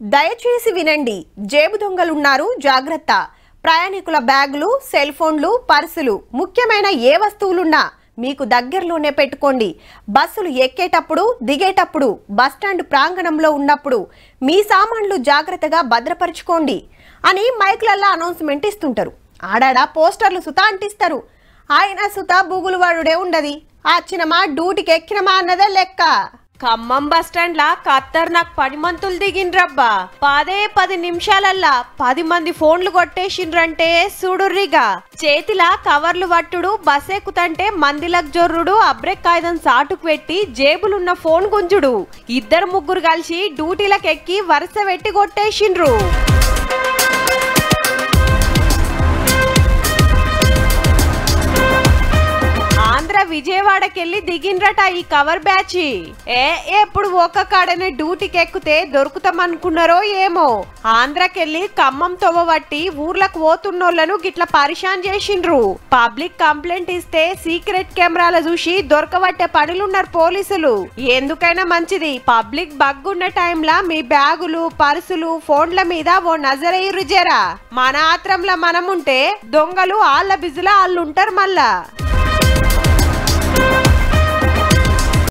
దయచేసి వినండి, జేబు దొంగలున్నారు, జాగ్రత్త. ప్రయాణికుల బ్యాగులు, సెల్ ఫోన్లు, పర్సులు, ముఖ్యమైన ఏ వస్తువులున్నా మీకు దగ్గరలోనే పెట్టుకోండి. బస్సులు ఎక్కేటప్పుడు, దిగేటప్పుడు, బస్టాండ్ ప్రాంగణంలో ఉన్నప్పుడు మీ సామాన్లు జాగ్రత్తగా భద్రపరచుకోండి అని మైకులల్లో అనౌన్స్మెంట్ ఇస్తుంటారు. ఆడాడ పోస్టర్లు సుతా అంటిస్తారు. ఆయన సుతా బుగులువాడుడే ఉండది. ఆచ్చినమా డ్యూటీకి ఎక్కినమా అన్నదే లెక్క. ఖమ్మం బస్టాండ్ లా ఖతర్నాక్ 10 మంతులు దిగిండ్రబ్బా. 10 నిమిషాలల్లా 10 మంది ఫోన్లు కొట్టేసిండ్రంటే సుడుర్రిగా. చేతిలా కవర్లు పట్టుడు, బస్ ఎక్కుతంటే మందిలకు జొర్రుడు, అబ్రేక్ కాయిదం సాటుకు పెట్టి జేబులున్న ఫోన్ గుంజుడు. 2-3 కలిసి డ్యూటీలకు ఎక్కి వరుస పెట్టి కొట్టేసిండ్రు. ఆంధ్ర విజయవాడకెళ్ళి దిగిండ్రట ఈ కవర్ బ్యాచ్. ఎప్పుడు ఒక్క కాడనే డ్యూటీకి ఎక్కితే దొరుకుతామనుకున్నారో ఏమో. ఆంధ్రకెళ్ళి ఖమ్మం తొవ్వబట్టి ఊర్లకు పోతున్నోళ్లను గిట్ల పరిశాన్ చేసిండ్రు. పబ్లిక్ కంప్లైంట్ ఇస్తే సీక్రెట్ కెమెరాల చూసి దొరకబట్టే పనులున్నారు పోలీసులు. ఎందుకైనా మంచిది, పబ్లిక్ బగ్గున్న టైంలా మీ బ్యాగులు, పర్సులు, ఫోన్ల మీద ఓ నజరేయ్రు జరా. మన ఆత్రంలో మనముంటే దొంగలు ఆళ్ళ బిజులా ఆళ్ళుంటారు మళ్ళా.